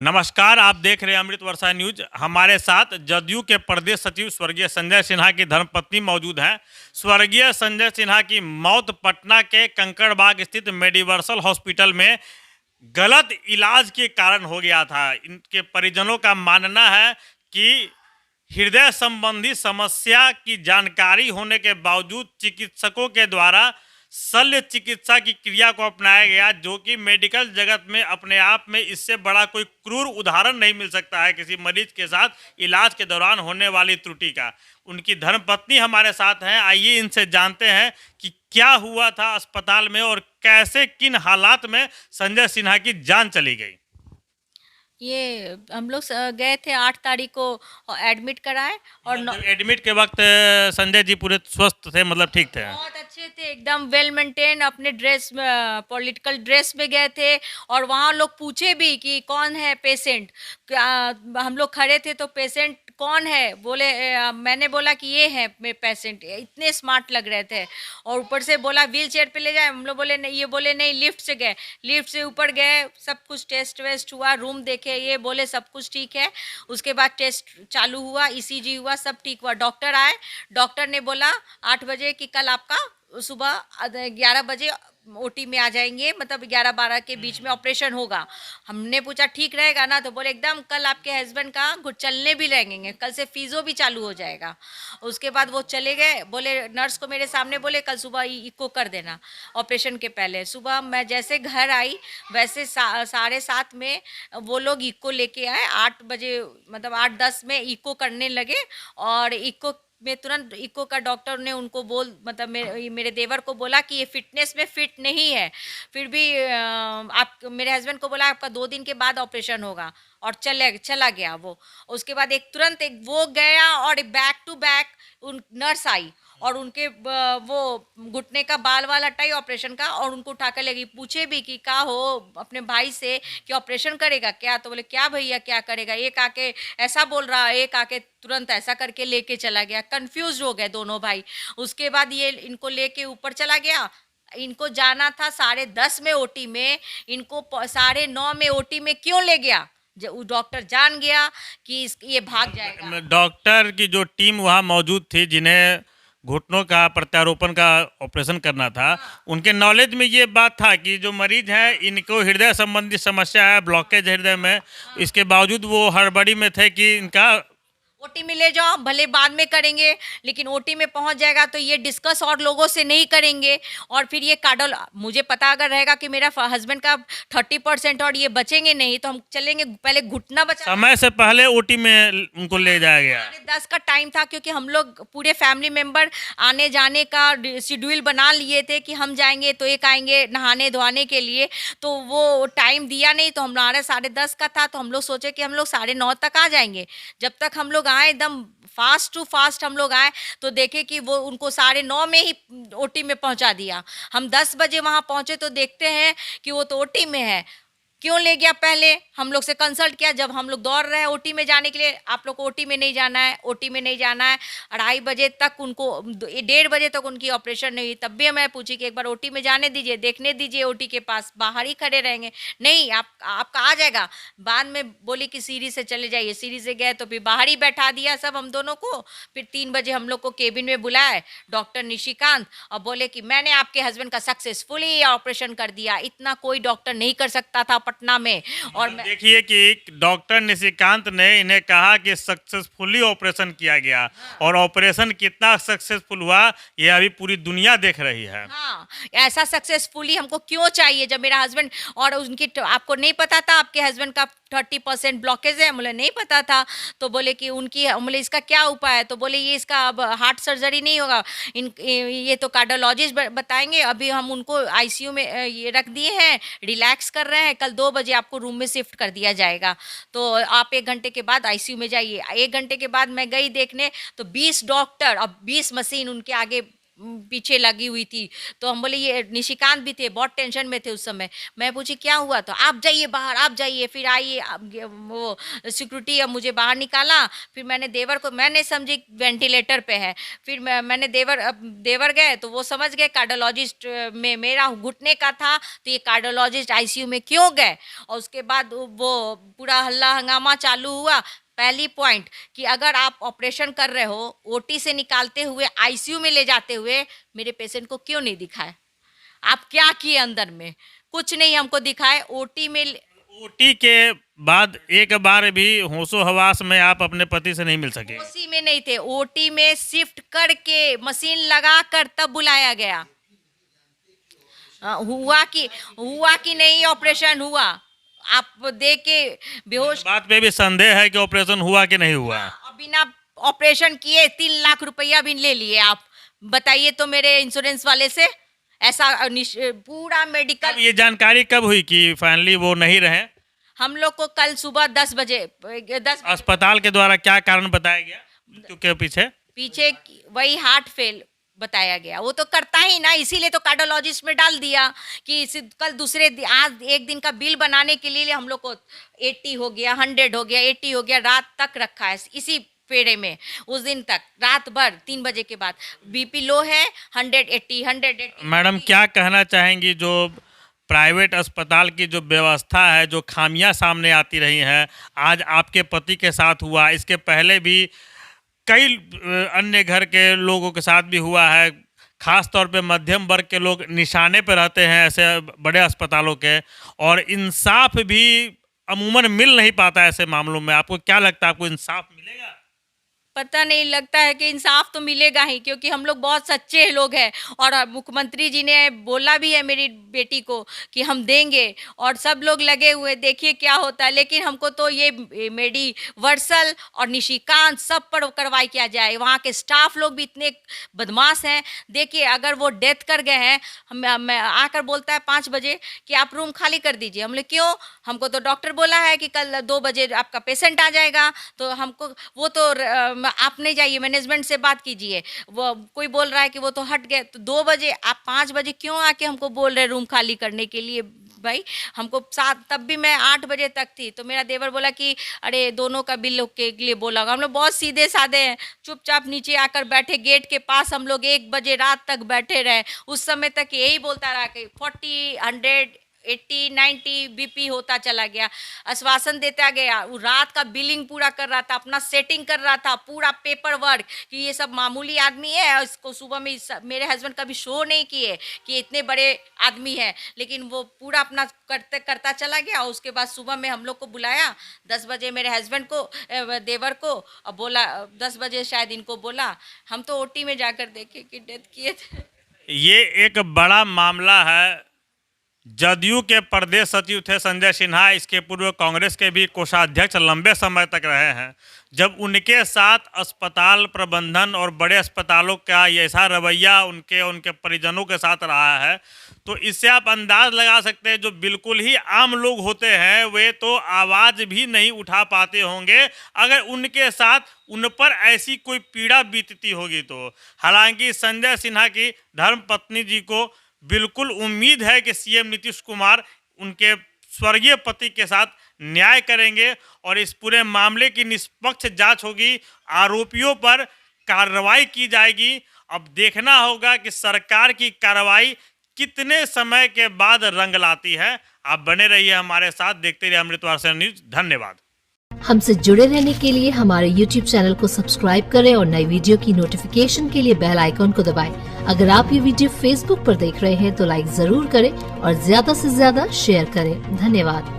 नमस्कार, आप देख रहे हैं अमृत वर्षा न्यूज। हमारे साथ जदयू के प्रदेश सचिव स्वर्गीय संजय सिन्हा की धर्मपत्नी मौजूद हैं। स्वर्गीय संजय सिन्हा की मौत पटना के कंकड़बाग स्थित मेडिवर्सल हॉस्पिटल में गलत इलाज के कारण हो गया था। इनके परिजनों का मानना है कि हृदय संबंधी समस्या की जानकारी होने के बावजूद चिकित्सकों के द्वारा शल्य चिकित्सा की क्रिया को अपनाया गया, जो कि मेडिकल जगत में अपने आप में इससे बड़ा कोई क्रूर उदाहरण नहीं मिल सकता है किसी मरीज के साथ इलाज के दौरान होने वाली त्रुटि का। उनकी धर्मपत्नी हमारे साथ हैं, आइए इनसे जानते हैं कि क्या हुआ था अस्पताल में और कैसे किन हालात में संजय सिन्हा की जान चली गई। ये हम लोग गए थे 8 तारीख को एडमिट कराए और मतलब एडमिट के वक्त संजय जी पूरे स्वस्थ थे, मतलब ठीक थे। बहुत अच्छे थे, एकदम वेल मेंटेन। अपने ड्रेस में, पॉलिटिकल ड्रेस में गए थे और वहाँ लोग पूछे भी कि कौन है पेशेंट। हम लोग खड़े थे तो पेशेंट कौन है बोले, मैंने बोला कि ये है मेरे पेशेंट। इतने स्मार्ट लग रहे थे। और ऊपर से बोला व्हील चेयर पे ले जाए, हम लोग बोले नहीं, ये बोले नहीं लिफ्ट से गए। लिफ्ट से ऊपर गए, सब कुछ टेस्ट वेस्ट हुआ, रूम देखे, ये बोले सब कुछ ठीक है। उसके बाद टेस्ट चालू हुआ, ईसीजी हुआ, सब ठीक हुआ। डॉक्टर आए, डॉक्टर ने बोला 8 बजे कि कल आपका सुबह 11 बजे ओटी में आ जाएंगे, मतलब 11-12 के बीच में ऑपरेशन होगा। हमने पूछा ठीक रहेगा ना, तो बोले एकदम, कल आपके हस्बैंड का चलने भी लगेंगे, कल से फिजियो भी चालू हो जाएगा। उसके बाद वो चले गए। बोले नर्स को मेरे सामने बोले कल सुबह इको कर देना ऑपरेशन के पहले। सुबह मैं जैसे घर आई वैसे 7:30 में वो लोग इको लेके आए। 8 बजे, मतलब 8:10 में इको करने लगे। और इको में तुरंत इको का डॉक्टर ने उनको मतलब मेरे देवर को बोला कि ये फिटनेस में फिट नहीं है। फिर भी आप मेरे हस्बैंड को बोला आपका 2 दिन के बाद ऑपरेशन होगा। और चला गया वो। उसके बाद तुरंत एक वो गया और बैक टू बैक उन नर्स आई और उनके वो घुटने का बाल वाल हटाई ऑपरेशन का, और उनको उठा कर लगी। पूछे भी कि क्या हो अपने भाई से कि ऑपरेशन करेगा क्या, तो बोले क्या भैया क्या करेगा। एक आके ऐसा बोल रहा, एक आके तुरंत ऐसा करके लेके चला गया। कंफ्यूज हो गए दोनों भाई। उसके बाद ये इनको लेके ऊपर चला गया। इनको जाना था 10:30 में ओटी में, इनको 9:30 में ओटी में क्यों ले गया। डॉक्टर जान गया कि ये भाग जाएगा। डॉक्टर की जो टीम वहाँ मौजूद थी, जिन्हें घुटनों का प्रत्यारोपण का ऑपरेशन करना था, हाँ। उनके नॉलेज में ये बात था कि जो मरीज हैं इनको हृदय संबंधी समस्या है, ब्लॉकेज हृदय में। इसके बावजूद वो हड़बड़ी में थे कि इनका ओटी में ले जाओ, भले बाद में करेंगे, लेकिन ओटी में पहुंच जाएगा तो ये डिस्कस और लोगों से नहीं करेंगे। और फिर ये कार्डल, मुझे पता अगर रहेगा कि मेरा हस्बैंड का 30% और ये बचेंगे नहीं, तो हम चलेंगे पहले घुटना बचा। समय से पहले ओटी में उनको ले जाया गया। 10 का टाइम था, क्योंकि हम लोग पूरे फैमिली मेंबर आने जाने का शेड्यूल बना लिए थे कि हम जाएंगे तो एक आएंगे नहाने धोने के लिए। तो वो टाइम दिया नहीं, तो हमारा 10:30 का था, तो हम लोग सोचे कि हम लोग 9:30 तक आ जाएंगे। जब तक हम लोग आए एकदम फास्ट टू फास्ट हम लोग आए, तो देखे कि वो उनको 9:30 में ही ओटी में पहुंचा दिया। हम 10 बजे वहां पहुंचे तो देखते हैं कि वो तो ओटी में है। क्यों ले गया, पहले हम लोग से कंसल्ट किया। जब हम लोग दौड़ रहे हैं ओटी में जाने के लिए, आप लोग को ओटी में नहीं जाना है, ओटी में नहीं जाना है। 2:30 बजे तक उनको, 1:30 बजे तक उनकी ऑपरेशन नहीं हुई। तब भी मैं पूछी कि एक बार ओटी में जाने दीजिए, देखने दीजिए, ओटी के पास बाहर ही खड़े रहेंगे। नहीं, आपका आ जाएगा। बाद में बोली कि सीढ़ी से चले जाइए। सीढ़ी से गए तो फिर बाहर ही बैठा दिया सब हम दोनों को। फिर 3 बजे हम लोग को केबिन में बुलाए डॉक्टर निशिकांत, और बोले कि मैंने आपके हस्बैंड का सक्सेसफुली ऑपरेशन कर दिया। इतना कोई डॉक्टर नहीं कर सकता था पटना में। और मैं देखिए कि डॉक्टर निशिकांत ने इन्हें कहा कि सक्सेसफुली ऑपरेशन किया गया, और ऑपरेशन कितना सक्सेसफुल हुआ ये अभी पूरी दुनिया देख रही है। हाँ, ऐसा सक्सेसफुली हमको क्यों चाहिए जब मेरा हस्बैंड, और उनकी आपको नहीं पता था आपके हस्बैंड का 30% ब्लॉकेज है। बोले नहीं पता था। तो बोले कि उनकी, बोले इसका क्या उपाय है, तो बोले ये इसका अब हार्ट सर्जरी नहीं होगा, ये तो कार्डियोलॉजिस्ट बताएंगे। अभी हम उनको आईसीयू में ये रख दिए हैं, रिलैक्स कर रहे हैं। कल 2 बजे आपको रूम में शिफ्ट कर दिया जाएगा, तो आप 1 घंटे के बाद आईसीयू में जाइए। 1 घंटे के बाद मैं गई देखने, तो 20 डॉक्टर और 20 मशीन उनके आगे पीछे लगी हुई थी। तो हम बोले, ये निशिकांत भी थे, बहुत टेंशन में थे उस समय। मैं पूछी क्या हुआ, तो आप जाइए बाहर, आप जाइए। फिर आइए, वो सिक्योरिटी अब मुझे बाहर निकाला। फिर मैंने देवर को, मैंने समझी वेंटिलेटर पे है। फिर मैंने देवर गए तो वो समझ गए कार्डियोलॉजिस्ट में मेरा घुटने का था, तो ये कार्डियोलॉजिस्ट आईसीयू में क्यों गए। और उसके बाद वो पूरा हल्ला हंगामा चालू हुआ। पहली पॉइंट कि अगर आप ऑपरेशन कर रहे हो, ओटी से निकालते हुए आईसीयू में ले जाते हुए मेरे पेशेंट को क्यों नहीं दिखाए? आप क्या किए अंदर में? कुछ नहीं हमको दिखाए। ओटी में, ओटी के बाद एक बार भी होशो हवास में आप अपने पति से नहीं मिल सके? ओसी में नहीं थे, ओटी में शिफ्ट करके मशीन लगा कर तब बुलाया गया। हुआ कि नहीं ऑपरेशन हुआ? आप देख के बेहोश। बात पे भी संदेह है कि ऑपरेशन हुआ कि नहीं हुआ। बिना ऑपरेशन किए 3 लाख रुपया भी ले लिए आप। बताइए तो मेरे इंश्योरेंस वाले से। ऐसा पूरा मेडिकल। अब ये जानकारी कब हुई कि फाइनली वो नहीं रहे? हम लोग को कल सुबह 10 बजे। अस्पताल के द्वारा क्या कारण बताया गया मृत्यु के पीछे? वही हार्ट फेल बताया गया। वो तो करता ही ना, इसीलिए तो कार्डियोलॉजिस्ट में डाल दिया कि कल आज एक दिन का बिल बनाने के लिए हम लोग को 80 हो गया, 100 हो गया, 80 हो गया, रात तक रखा है इसी फेरे में। उस दिन तक रात भर 3 बजे के बाद बीपी लो है, 180। मैडम क्या कहना चाहेंगी, जो प्राइवेट अस्पताल की जो व्यवस्था है, जो खामियां सामने आती रही हैं, आज आपके पति के साथ हुआ, इसके पहले भी कई अन्य घर के लोगों के साथ भी हुआ है, खास तौर पे मध्यम वर्ग के लोग निशाने पर रहते हैं ऐसे बड़े अस्पतालों के, और इंसाफ भी अमूमन मिल नहीं पाता ऐसे मामलों में। आपको क्या लगता है, आपको इंसाफ मिलेगा? पता नहीं, लगता है कि इंसाफ तो मिलेगा ही, क्योंकि हम लोग बहुत सच्चे लोग हैं। और मुख्यमंत्री जी ने बोला भी है मेरी बेटी को कि हम देंगे, और सब लोग लगे हुए, देखिए क्या होता है। लेकिन हमको तो ये मेडिवर्सल और निशिकांत सब पर कार्रवाई किया जाए। वहाँ के स्टाफ लोग भी इतने बदमाश हैं। देखिए अगर वो डेथ कर गए हैं, मैं आकर बोलता है 5 बजे कि आप रूम खाली कर दीजिए। हम लोग क्यों? हमको तो डॉक्टर बोला है कि कल 2 बजे आपका पेशेंट आ जाएगा। तो हमको वो तो आप नहीं जाइए, मैनेजमेंट से बात कीजिए। वो कोई बोल रहा है कि वो तो हट गए, तो 2 बजे आप 5 बजे क्यों आके हमको बोल रहे रूम खाली करने के लिए? भाई हमको 7, तब भी मैं 8 बजे तक थी। तो मेरा देवर बोला कि अरे दोनों का बिल के लिए बोला होगा। हम लोग बहुत सीधे साधे हैं, चुपचाप नीचे आकर बैठे गेट के पास। हम लोग 1 बजे रात तक बैठे रहे। उस समय तक यही बोलता रहा कि 40, 100, 80, 90 बीपी होता चला गया। आश्वासन देता गया। वो रात का बिलिंग पूरा कर रहा था, अपना सेटिंग कर रहा था, पूरा पेपर वर्क कि ये सब मामूली आदमी है। इसको सुबह में मेरे हस्बैंड कभी शो नहीं किए कि इतने बड़े आदमी है, लेकिन वो पूरा अपना करता चला गया। और उसके बाद सुबह में हम लोग को बुलाया 10 बजे, मेरे हस्बैंड को, देवर को, और बोला 10 बजे शायद इनको बोला। हम तो ओटी में जाकर देखे कि डेथ किए थे। ये एक बड़ा मामला है। जदयू के प्रदेश सचिव थे संजय सिन्हा, इसके पूर्व कांग्रेस के भी कोषाध्यक्ष लंबे समय तक रहे हैं। जब उनके साथ अस्पताल प्रबंधन और बड़े अस्पतालों का ऐसा रवैया उनके परिजनों के साथ रहा है, तो इससे आप अंदाज लगा सकते हैं जो बिल्कुल ही आम लोग होते हैं वे तो आवाज़ भी नहीं उठा पाते होंगे अगर उनके साथ उन पर ऐसी कोई पीड़ा बीतती होगी तो। हालांकि संजय सिन्हा की धर्मपत्नी जी को बिल्कुल उम्मीद है कि सीएम नीतीश कुमार उनके स्वर्गीय पति के साथ न्याय करेंगे और इस पूरे मामले की निष्पक्ष जांच होगी, आरोपियों पर कार्रवाई की जाएगी। अब देखना होगा कि सरकार की कार्रवाई कितने समय के बाद रंग लाती है। आप बने रहिए हमारे साथ, देखते रहिए अमृत वर्षा न्यूज। धन्यवाद। हमसे जुड़े रहने के लिए हमारे YouTube चैनल को सब्सक्राइब करें और नई वीडियो की नोटिफिकेशन के लिए बेल आइकॉन को दबाएं। अगर आप ये वीडियो Facebook पर देख रहे हैं तो लाइक जरूर करें और ज्यादा से ज्यादा शेयर करें। धन्यवाद।